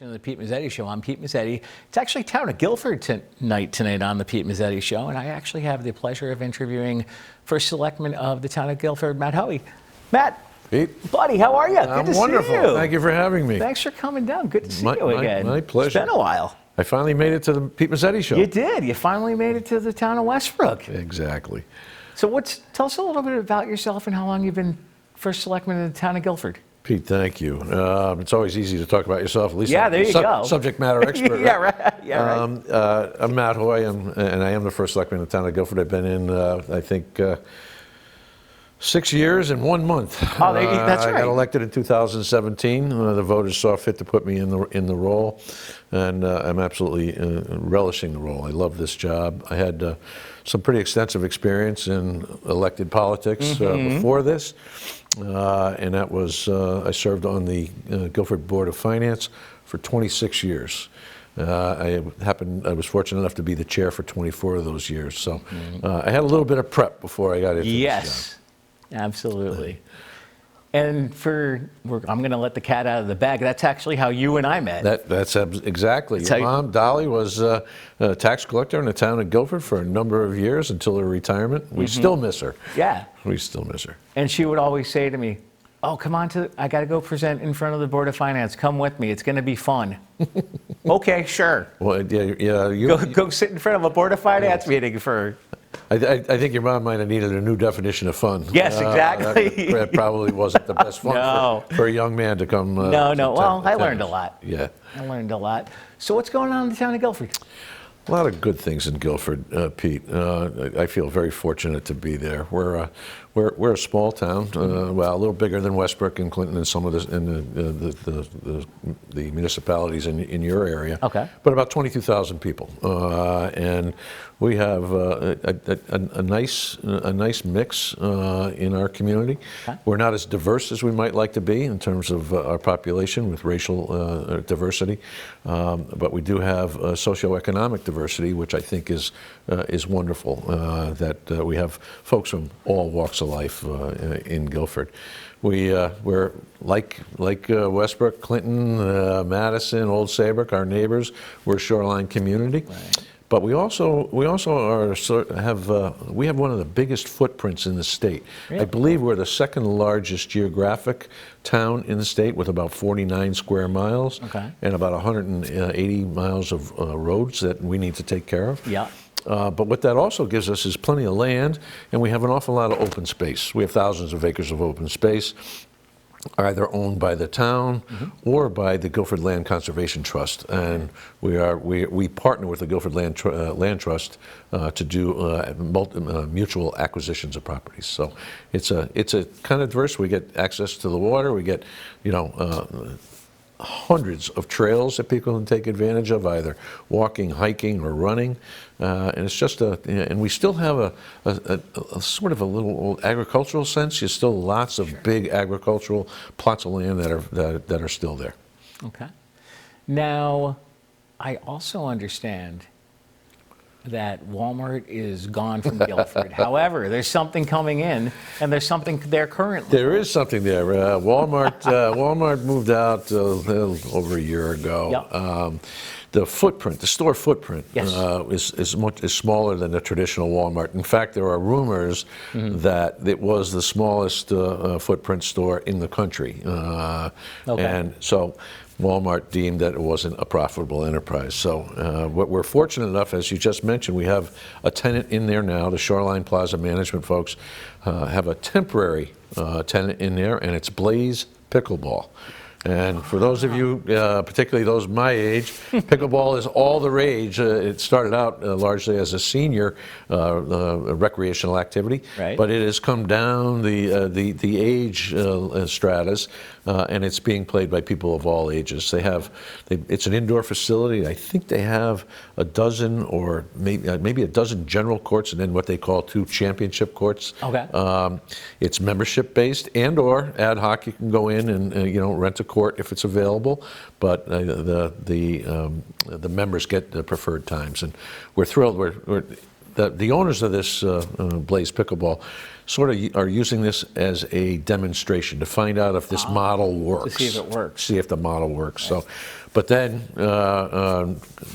To the Pete Mezzetti Show. I'm Pete Mezzetti. It's actually Town of Guilford tonight on the Pete Mezzetti Show, and I actually have the pleasure of interviewing First Selectman of the Town of Guilford, Matt Hoey. Matt, Pete, buddy, how are you? Good to wonderful. See you. Thank you for having me. Thanks for coming down. Good to see you again. My pleasure. It's been a while. I finally made it to the Pete Mezzetti Show. You did. You finally made it to the town of Westbrook. Exactly. So tell us a little bit about yourself and how long you've been First Selectman of the Town of Guilford. Pete, thank you. It's always easy to talk about yourself. At least yeah, there you go. Subject matter expert. Yeah, right. Yeah, right. I'm Matt Hoey, and I am the First Selectman of the Town of Guilford. I've been in, I think, 6 years and 1 month. Oh, that's right. I got elected in 2017. The voters saw fit to put me in the role, and I'm absolutely relishing the role. I love this job. I had some pretty extensive experience in elected politics before this, and that was I served on the Guilford Board of Finance for 26 years. I was fortunate enough to be the chair for 24 of those years, so I had a little bit of prep before I got into this job. Absolutely. And I'm going to let the cat out of the bag. That's actually how you and I met. That's exactly. Your mom, Dolly, was a tax collector in the town of Guilford for a number of years until her retirement. We still miss her. Yeah. We still miss her. And she would always say to me, "Oh, come on I got to go present in front of the Board of Finance. Come with me. It's going to be fun." Okay, sure. Well, yeah. Go sit in front of a Board of Finance meeting for. I think your mom might have needed a new definition of fun. Yes, exactly. That probably wasn't the best fun for a young man to come. No. Well, I learned a lot. Yeah. I learned a lot. So what's going on in the town of Guilford? A lot of good things in Guilford, Pete. I feel very fortunate to be there. We're a small town, well, a little bigger than Westbrook and Clinton and some of the municipalities in your area. Okay. But about 22,000 people, and we have a nice mix in our community. Okay. We're not as diverse as we might like to be in terms of our population with racial diversity, but we do have socioeconomic diversity, which I think is wonderful. That we have folks from all walks of life in Guilford. We're like Westbrook, Clinton, Madison, Old Saybrook, our neighbors. We're a shoreline community. Right. But we also have one of the biggest footprints in the state. Really? I believe we're the second largest geographic town in the state with about 49 square miles and about 180 miles of roads that we need to take care of. Yeah. But what that also gives us is plenty of land, and we have an awful lot of open space. We have thousands of acres of open space, either owned by the town or by the Guilford Land Conservation Trust, and we partner with the Guilford Land Trust to do mutual acquisitions of properties. So it's a kind of diverse. We get access to the water. We get hundreds of trails that people can take advantage of, either walking, hiking, or running, and it's just and we still have a sort of a little old agricultural sense. There's still lots of big agricultural plots of land that are still there. Okay. Now, I also understand that Walmart is gone from Guilford. However, there's something coming in, and there's something there currently. There is something there. Walmart moved out over a year ago. Yep. The store footprint, is smaller than the traditional Walmart. In fact, there are rumors that it was the smallest footprint store in the country. And so Walmart deemed that it wasn't a profitable enterprise. So we're fortunate enough, as you just mentioned, we have a tenant in there now. The Shoreline Plaza Management folks have a temporary tenant in there, and it's Blaze Pickleball. And for those of you, particularly those my age, pickleball is all the rage. It started out largely as a senior recreational activity, but it has come down the age stratas, and it's being played by people of all ages. It's an indoor facility. I think they have a dozen or maybe a dozen general courts, and then what they call 2 championship courts. Okay. It's membership based and/or ad hoc. You can go in and rent a court if it's available, but the members get the preferred times, and we're thrilled. We're the owners of this Blaze Pickleball sort of are using this as a demonstration to find out if this model works. To see if it works. See if the model works. Right. So, but then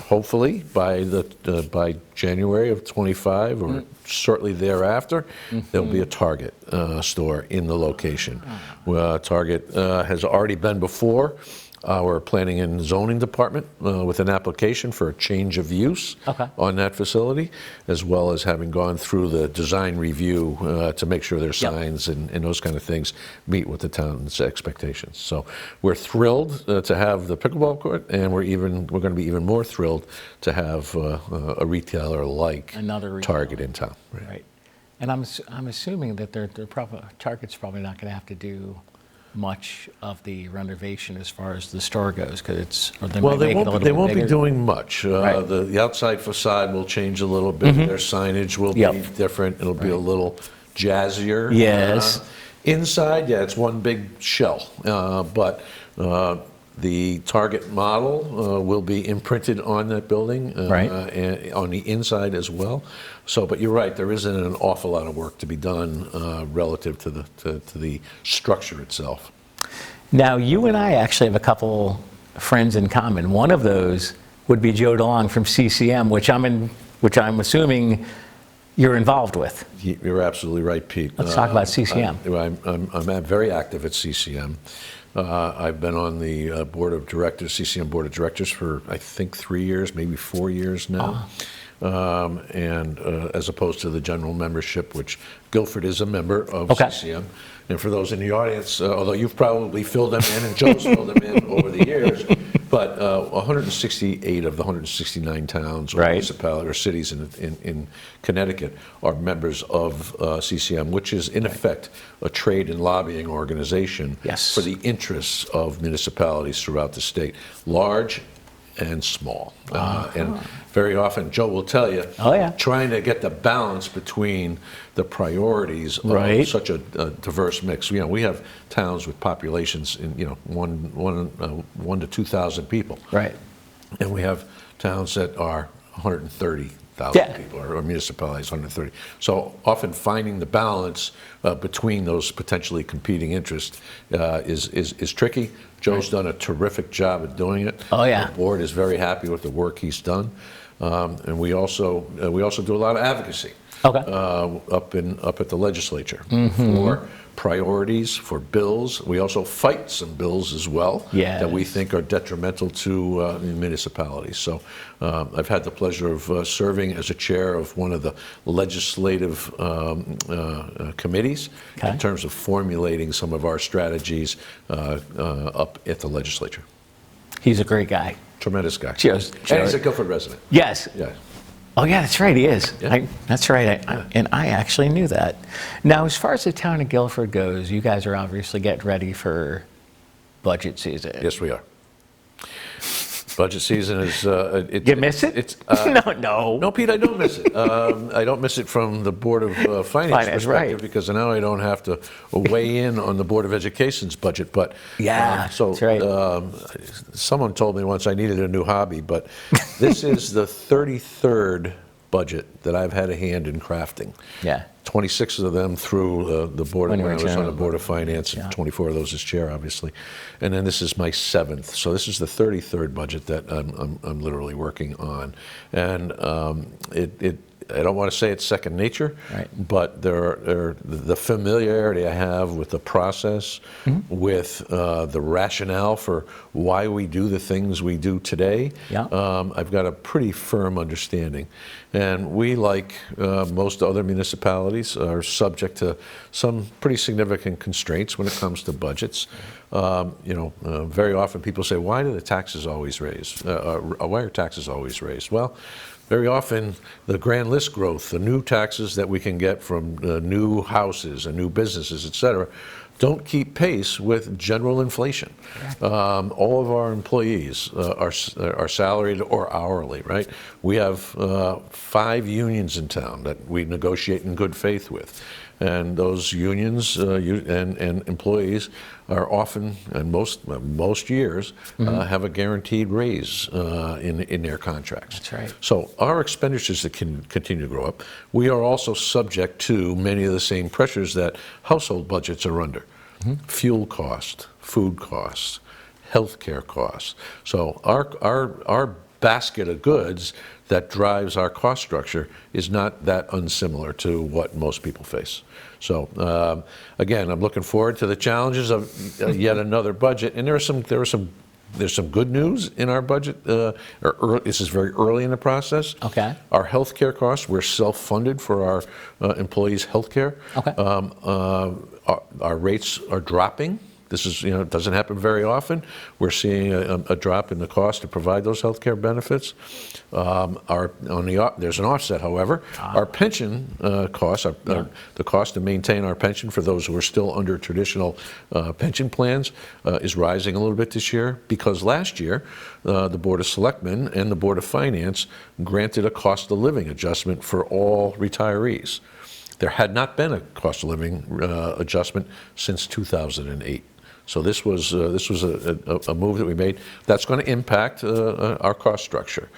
hopefully by January of 25 or shortly thereafter, there'll be a Target store in the location. Target has already been before our planning and zoning department with an application for a change of use on that facility, as well as having gone through the design review to make sure their signs and those kind of things meet with the town's expectations. So we're thrilled to have the pickleball court, and we're going to be even more thrilled to have a retailer like Target in town. Right. And I'm assuming that Target's probably not going to have to do much of the renovation as far as the store goes, because they won't be doing much. The outside facade will change a little bit. Their signage will be different. It'll be a little jazzier. Yes. Inside, it's one big shell, but the Target model will be imprinted on that building, and on the inside as well. So, but you're right, there isn't an awful lot of work to be done relative to the structure itself. Now, you and I actually have a couple friends in common. One of those would be Joe DeLong from CCM, which I'm assuming you're involved with. You're absolutely right, Pete. Let's talk about CCM. I'm very active at CCM. I've been on the board of directors, CCM board of directors, for I think 3 years, maybe 4 years now. And as opposed to the general membership, which Guilford is a member of CCM. And for those in the audience, although you've probably filled them in and Joe's filled them in over the years, but 168 of the 169 towns or municipalities or cities in Connecticut are members of CCM, which is in effect a trade and lobbying organization for the interests of municipalities throughout the state, large and small. And very often, Joe will tell you, trying to get the balance between the priorities of such a diverse mix. We have towns with populations in 1 to 2,000 people, and we have towns that are 130,000 people, or municipalities 130. So often finding the balance between those potentially competing interests is tricky. Joe's done a terrific job at doing it. The board is very happy with the work he's done, and we also do a lot of advocacy up at the legislature for priorities, for bills. We also fight some bills as well that we think are detrimental to municipalities. So I've had the pleasure of serving as a chair of one of the legislative committees in terms of formulating some of our strategies up at the legislature. He's a great guy. Tremendous guy. Cheers. And he's a Guilford resident. Yes. Yeah. Oh, yeah, that's right, he is. That's right, and I actually knew that. Now, as far as the town of Guilford goes, you guys are obviously getting ready for budget season. Yes, we are. Budget season is... you miss it? No, Pete, I don't miss it. I don't miss it from the Board of Finance perspective, because now I don't have to weigh in on the Board of Education's budget. But that's right. Someone told me once I needed a new hobby, but this is the 33rd budget that I've had a hand in crafting. 26 of them through the board, when I was on the Board of Finance, and 24 of those as chair, obviously. And then this is my 7th. So this is the 33rd budget that I'm literally working on. And I don't want to say it's second nature, but the familiarity I have with the process, with the rationale for why we do the things we do today, I've got a pretty firm understanding. And we, like most other municipalities, are subject to some pretty significant constraints when it comes to budgets. Very often people say, why do the taxes always raise? Why are taxes always raised? Well, very often the grand list growth, the new taxes that we can get from new houses and new businesses, et cetera, don't keep pace with general inflation. All of our employees are salaried or hourly, right? We have 5 unions in town that we negotiate in good faith with. and those unions and employees are often, and most years, have a guaranteed raise in their contracts. That's right. So our expenditures that can continue to grow up. We are also subject to many of the same pressures that household budgets are under. Fuel cost, food costs, healthcare costs. So our basket of goods that drives our cost structure is not that unsimilar to what most people face. So again, I'm looking forward to the challenges of yet another budget. And there's some good news in our budget. This is very early in the process. Okay. Our healthcare costs, we're self-funded for our employees' healthcare. Okay. Our rates are dropping. This is, it doesn't happen very often. We're seeing a drop in the cost to provide those healthcare benefits. There's an offset, however. Our pension costs, the cost to maintain our pension for those who are still under traditional pension plans is rising a little bit this year, because last year the Board of Selectmen and the Board of Finance granted a cost of living adjustment for all retirees. There had not been a cost of living adjustment since 2008. So this was a move that we made that's going to impact our cost structure.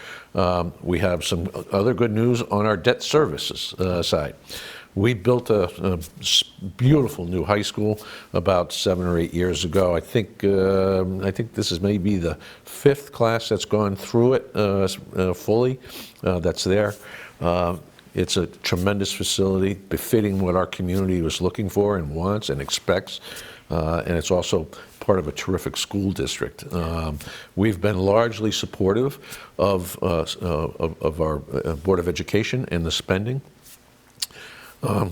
We have some other good news on our debt services side. We built a beautiful new high school about 7 or 8 years ago. I think this is maybe the 5th class that's gone through it fully. That's there. It's a tremendous facility, befitting what our community was looking for and wants and expects. And it's also part of a terrific school district. We've been largely supportive of our Board of Education and the spending.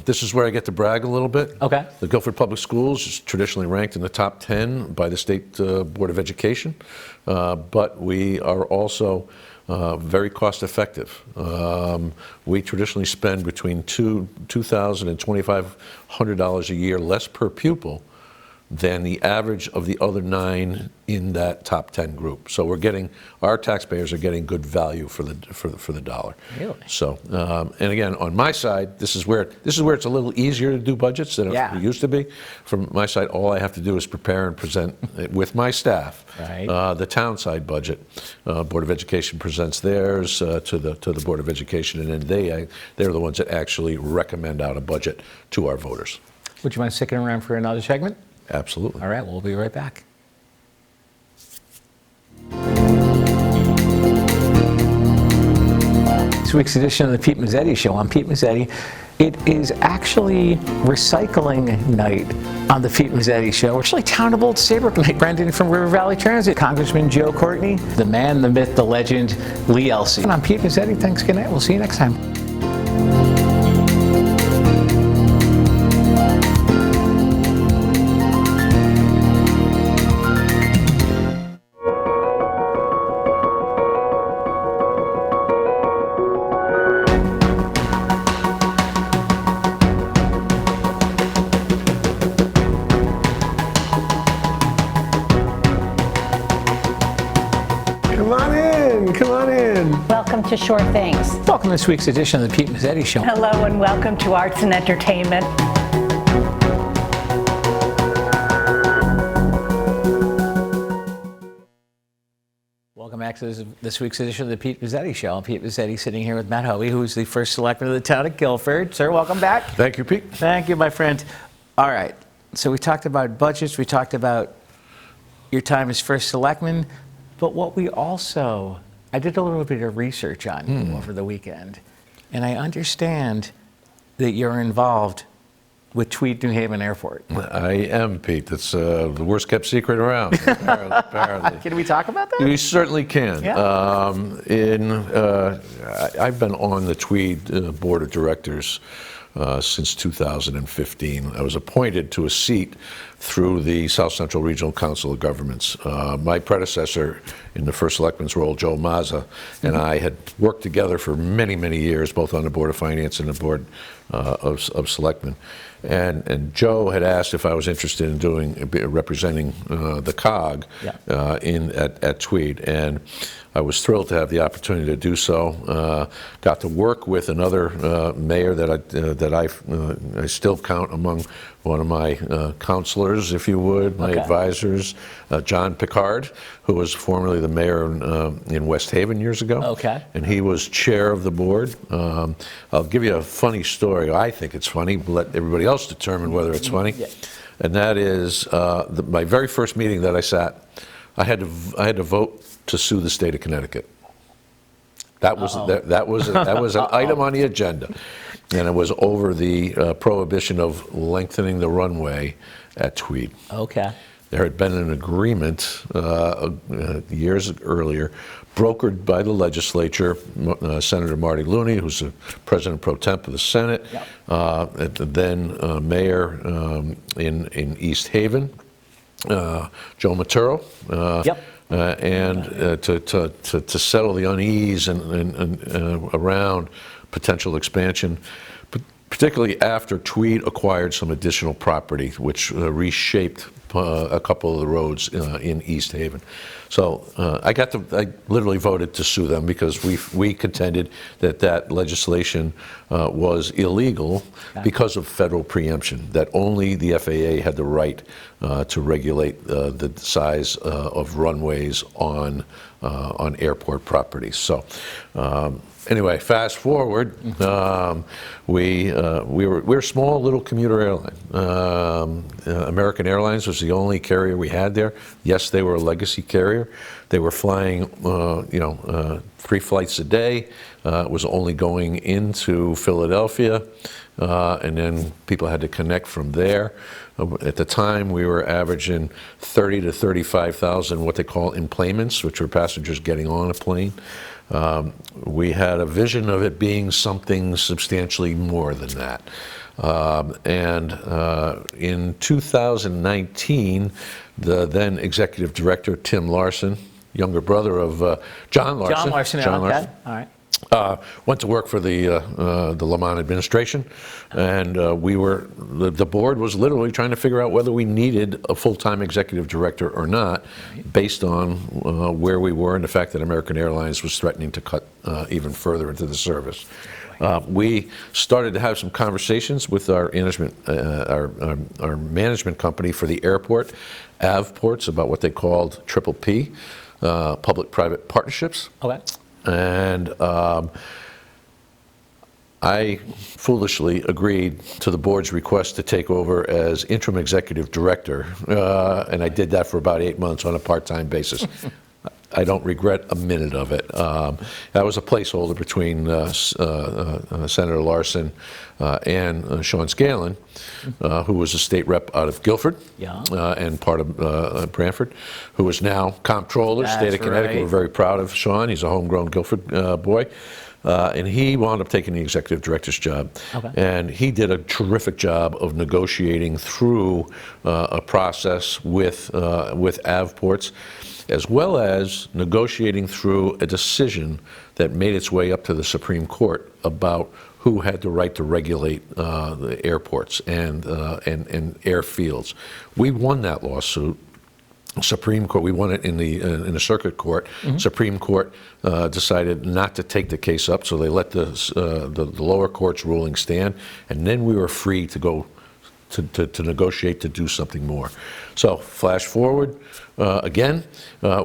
This is where I get to brag a little bit. Okay. The Guilford Public Schools is traditionally ranked in the top 10 by the State Board of Education, but we are also very cost effective. We traditionally spend between $2,000 and $2,500 a year less per pupil than the average of the other 9 in that top 10 group. So our taxpayers are getting good value for the dollar. Really? So, and again, on my side, this is where it's a little easier to do budgets than it used to be. From my side, all I have to do is prepare and present with my staff the town side budget. Board of Education presents theirs to the Board of Education, and then they're the ones that actually recommend out a budget to our voters. Would you mind sticking around for another segment? Absolutely. All right, we'll be right back. This week's edition of the Pete Mezzetti Show. I'm Pete Mezzetti. It is actually recycling night on the Pete Mezzetti Show. It's actually Town of Old Saybrook night. Brandon from River Valley Transit, Congressman Joe Courtney, the man, the myth, the legend, Lee Elsey. And I'm Pete Mezzetti. Thanks, good night. We'll see you next time. Come on in. Welcome to Short Things. Welcome to this week's edition of the Pete Mezzetti Show. Hello and welcome to Arts and Entertainment. Welcome back to this week's edition of the Pete Mezzetti Show. I'm Pete Mezzetti, sitting here with Matt Hoey, who's the first selectman of the town of Guilford. Sir, welcome back. Thank you, Pete. Thank you, my friend. All right, so we talked about budgets, we talked about your time as first selectman, but what we also, I did a little bit of research on you over the weekend, and I understand that you're involved with Tweed New Haven Airport. I am, Pete. That's the worst kept secret around, apparently. Can we talk about that? We certainly can. Yeah. I've been on the Tweed Board of Directors since 2015. I was appointed to a seat through the South Central Regional Council of Governments. My predecessor in the first selectman's role, Joe Mazza, and I had worked together for many, many years, both on the Board of Finance and the Board of selectmen. And Joe had asked if I was interested in representing the COG at Tweed, and I was thrilled to have the opportunity to do so. Got to work with another mayor that I still count among one of my counselors, if you would, my advisors, John Picard, who was formerly the mayor in West Haven years ago. Okay. And he was chair of the board. I'll give you a funny story. I think it's funny. Let everybody else determine whether it's funny. Yeah. And that is my very first meeting that I sat. I had to vote to sue the state of Connecticut. That was an item on the agenda, and it was over the prohibition of lengthening the runway at Tweed. Okay. There had been an agreement years earlier, brokered by the legislature, Senator Marty Looney, who's the president pro temp of the Senate, then mayor in East Haven, Joe Maturo, and to settle the unease and around potential expansion, particularly after Tweed acquired some additional property, which reshaped a couple of the roads in East Haven. So I literally voted to sue them because we contended that legislation was illegal because of federal preemption, that only the FAA had the right to regulate the size of runways on airport properties. So anyway, fast forward, we're a small little commuter airline. American Airlines was the only carrier we had there. Yes, they were a legacy carrier. They were flying, 3 flights a day. It was only going into Philadelphia, and then people had to connect from there. At the time, we were averaging 30 to 35,000 what they call enplanements, which were passengers getting on a plane. We had a vision of it being something substantially more than that. In 2019, the then executive director, Tim Larson, younger brother of John Larson. John Larson. All right. Went to work for the Lamont administration, and the board was literally trying to figure out whether we needed a full-time executive director or not, based on where we were and the fact that American Airlines was threatening to cut even further into the service. We started to have some conversations with our management company for the airport, Avports, about what they called PPP, public-private partnerships. Okay. And I foolishly agreed to the board's request to take over as interim executive director, and I did that for about 8 months on a part-time basis. I don't regret a minute of it. That was a placeholder between Senator Larson and Sean Scanlon, who was a state rep out of Guilford and part of Branford, who is now comptroller, state of Connecticut. We're very proud of Sean. He's a homegrown Guilford boy. And he wound up taking the executive director's job. Okay. And he did a terrific job of negotiating through a process with Avports, as well as negotiating through a decision that made its way up to the Supreme Court about who had the right to regulate the airports and airfields. We won that lawsuit. Supreme Court, we won it in the circuit court. Mm-hmm. Supreme Court decided not to take the case up, so they let the lower court's ruling stand, and then we were free to go to negotiate to do something more. So flash forward again,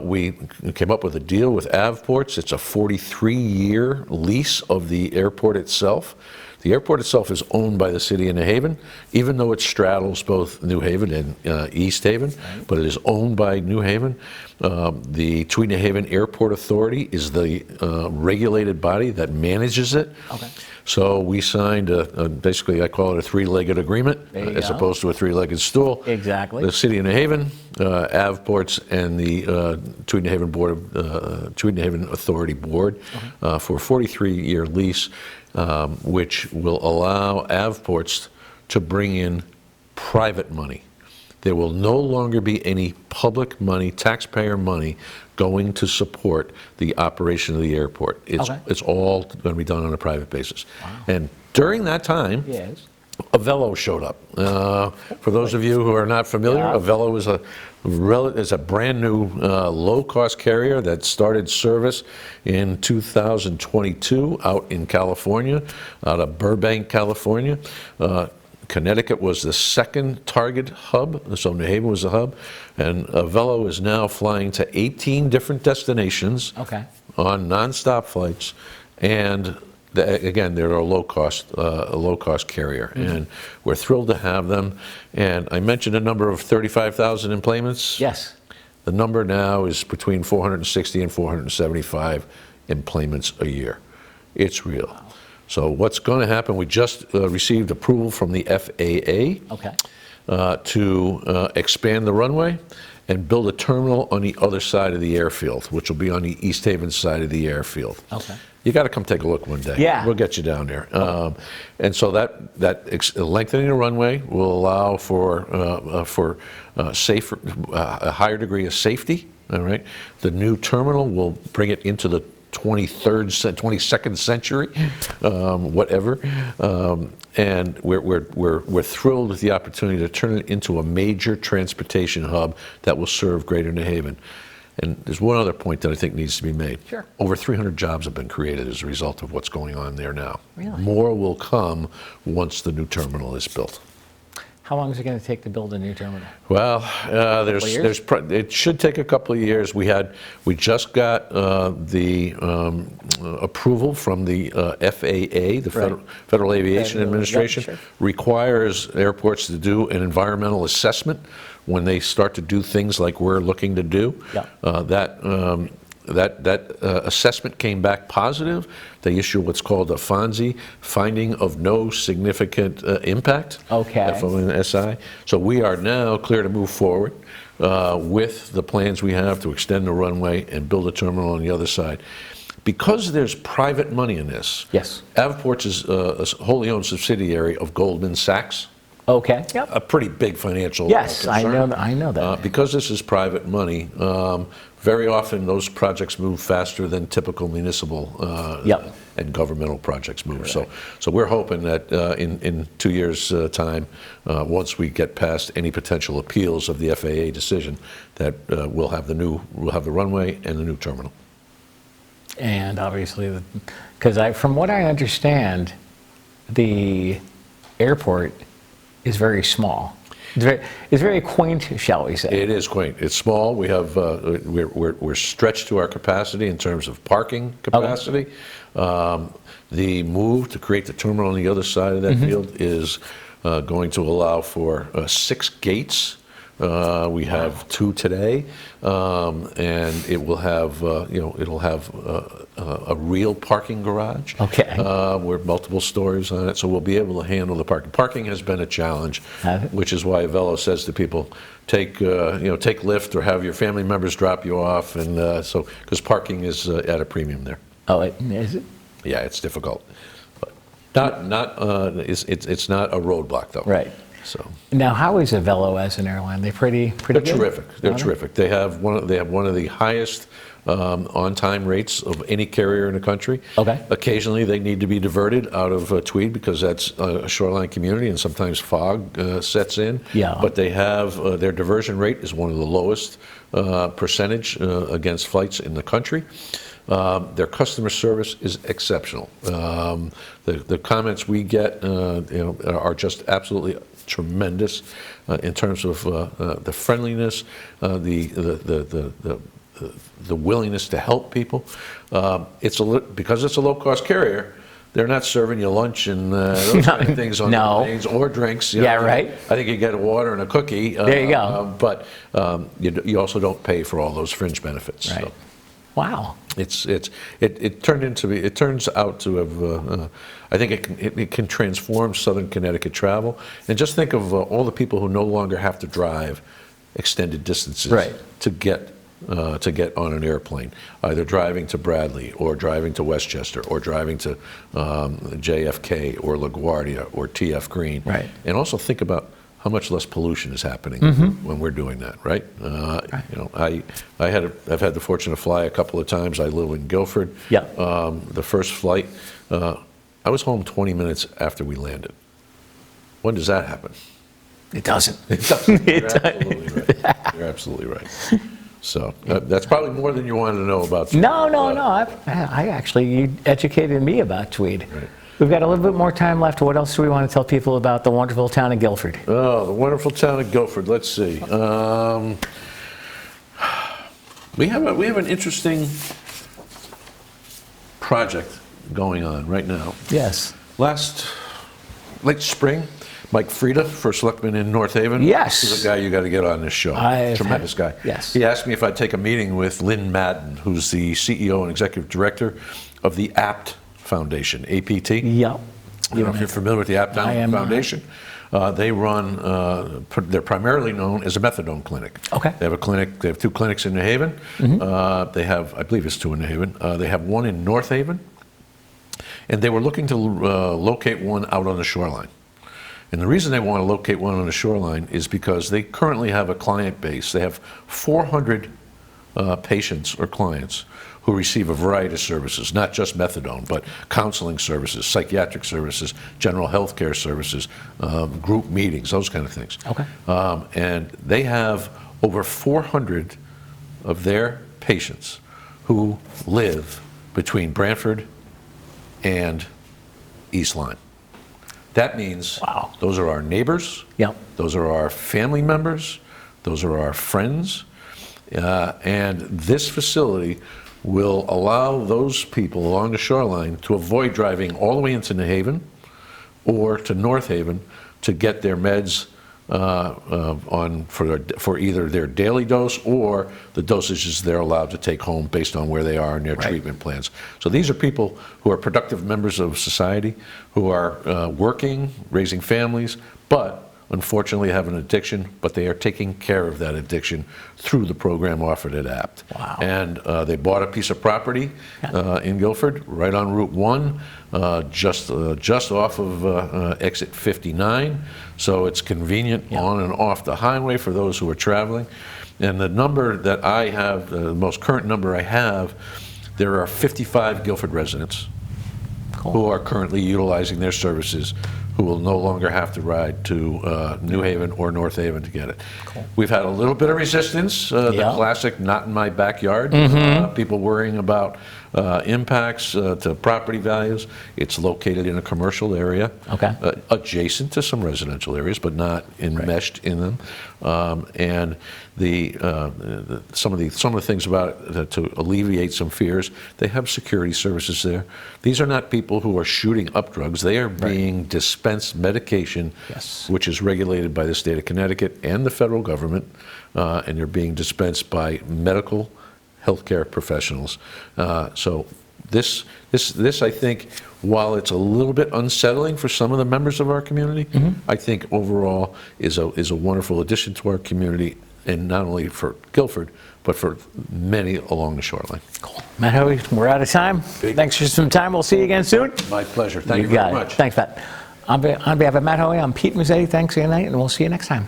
we came up with a deal with Avports. It's a 43-year lease of the airport itself. The airport itself is owned by the city of New Haven, even though it straddles both New Haven and East Haven, but it is owned by New Haven. The Tweed New Haven Airport Authority is the regulated body that manages it. Okay. So we signed basically, I call it a three-legged agreement, as opposed to a three-legged stool. Exactly. The city of New Haven, Avports, and the Tweed New Haven Tweed New Haven Authority Board for a 43-year lease, which will allow Avports to bring in private money There will no longer be any public money, taxpayer money, going to support the operation of the airport. It's all going to be done on a private basis. Wow. And during that time, Yes. Avello showed up. For those of you who are not familiar, Yeah. Avello is a brand new low-cost carrier that started service in 2022 out in California, out of Burbank, California. Connecticut was the second target hub, so New Haven was the hub, and Avello is now flying to 18 different destinations on nonstop flights, and again, they're a low-cost carrier, and we're thrilled to have them. And I mentioned a number of 35,000 enplanements. Yes. The number now is between 460 and 475 enplanements a year. It's real. Wow. So what's going to happen, we just received approval from the FAA to expand the runway and build a terminal on the other side of the airfield, which will be on the East Haven side of the airfield. You got to come take a look one day. Yeah. We'll get you down there. And so that lengthening the runway will allow for safer, a higher degree of safety. All right. The new terminal will bring it into the 22nd century, whatever. And we're thrilled with the opportunity to turn it into a major transportation hub that will serve Greater New Haven. And there's one other point that I think needs to be made. Sure. Over 300 jobs have been created as a result of what's going on there now. Really? More will come once the new terminal is built. How long is it going to take to build a new terminal? Well, it should take a couple of years. We just got the approval from the FAA, the Federal Aviation Administration. Sure. Requires airports to do an environmental assessment when they start to do things like we're looking to do. That assessment came back positive. They issue what's called a FONSI, finding of no significant impact. From an SI. So we are now clear to move forward with the plans we have to extend the runway and build a terminal on the other side. Because there's private money in this, Avports is a wholly owned subsidiary of Goldman Sachs. A pretty big financial concern. I know that. Because this is private money, very often those projects move faster than typical municipal and governmental projects move. So we're hoping that in 2 years' time, once we get past any potential appeals of the FAA decision, that we'll have the runway and the new terminal. And obviously, because from what I understand, the airport is very small. It's very quaint, shall we say? It is quaint. It's small. We have we're stretched to our capacity in terms of parking capacity. The move to create the terminal on the other side of that field is going to allow for 6 gates. We have 2 today, and it will have it'll have a real parking garage. With multiple stories on it, so we'll be able to handle the parking. Parking has been a challenge, which is why Avello says to people, take Lyft or have your family members drop you off, and because parking is at a premium there. Is it? Yeah, it's difficult, but it's not a roadblock though. Right. So now, how is Avello as an airline? They're pretty They're good? terrific. They're terrific. They have one of the highest on-time rates of any carrier in the country. Occasionally, they need to be diverted out of Tweed because that's a shoreline community, and sometimes fog sets in. But they have their diversion rate is one of the lowest percentage against flights in the country. Their customer service is exceptional. The comments we get, are just absolutely tremendous in terms of the friendliness, the willingness to help people. Because it's a low-cost carrier, they're not serving you lunch and those kind of things on the planes or drinks. Right. I think you get a water and a cookie. There you go. But you also don't pay for all those fringe benefits. Right. So. Wow. It turns out to have. I think it can transform Southern Connecticut travel. And just think of all the people who no longer have to drive extended distances to get on an airplane, either driving to Bradley or driving to Westchester or driving to JFK or LaGuardia or TF Green. Right. And also think about how much less pollution is happening when we're doing that, right? You know, I've had the fortune to fly a couple of times. I live in Guilford. Yeah. The first flight, I was home 20 minutes after we landed. When does that happen? It doesn't. It doesn't. You're absolutely right. You're absolutely right. So that's probably more than you wanted to know about Tweed. No. I actually, you educated me about Tweed. Right. We've got a little bit more time left. What else do we want to tell people about the wonderful town of Guilford? Oh, the wonderful town of Guilford. Let's see. We have an interesting project going on right now. Yes. Last late spring, Mike Frieda, first selectman in North Haven. Yes. He's a guy you got to get on this show. Tremendous guy. Yes. He asked me if I'd take a meeting with Lynn Madden, who's the CEO and executive director of the APT Foundation, APT. Yep. I don't know if you're familiar with the APT I am not. Foundation. They run, they're primarily known as a methadone clinic. Okay. They have a clinic, they have 2 clinics in New Haven. They have, I believe it's 2 in New Haven. They have 1 in North Haven. And they were looking to locate one out on the shoreline. And the reason they want to locate one on the shoreline is because they currently have a client base. They have 400 patients or clients who receive a variety of services, not just methadone, but counseling services, psychiatric services, general health care services, group meetings, those kind of things. Okay. And they have over 400 of their patients who live between Brantford and East Lyme. That means Wow. Those are our neighbors, Yep. those are our family members, those are our friends, and this facility will allow those people along the shoreline to avoid driving all the way into New Haven or to North Haven to get their meds for either their daily dose or the dosages they're allowed to take home based on where they are in their treatment plans. So these are people who are productive members of society, who are working, raising families, but unfortunately have an addiction, but they are taking care of that addiction through the program offered at APT. Wow. And they bought a piece of property in Guilford, right on Route 1, just off of exit 59. So it's convenient on and off the highway for those who are traveling. And the number that I have, the most current number I have, there are 55 Guilford residents who are currently utilizing their services, who will no longer have to ride to New Haven or North Haven to get it. We've had a little bit of resistance, the classic not in my backyard, people worrying about impacts to property values. It's located in a commercial area, adjacent to some residential areas, but not enmeshed in them. And some of the things about it to alleviate some fears, they have security services there. These are not people who are shooting up drugs. They are being dispensed medication, which is regulated by the state of Connecticut and the federal government, and they're being dispensed by medical healthcare professionals. So this I think, while it's a little bit unsettling for some of the members of our community, I think overall is a wonderful addition to our community, and not only for Guilford, but for many along the shoreline. Cool. Matt Hoey, we're out of time. Thanks for some time. We'll see you again soon. My pleasure. Thank you very much. Thanks, Matt. On behalf of Matt Hoey, I'm Pete Mezzetti. Thanks again, and we'll see you next time.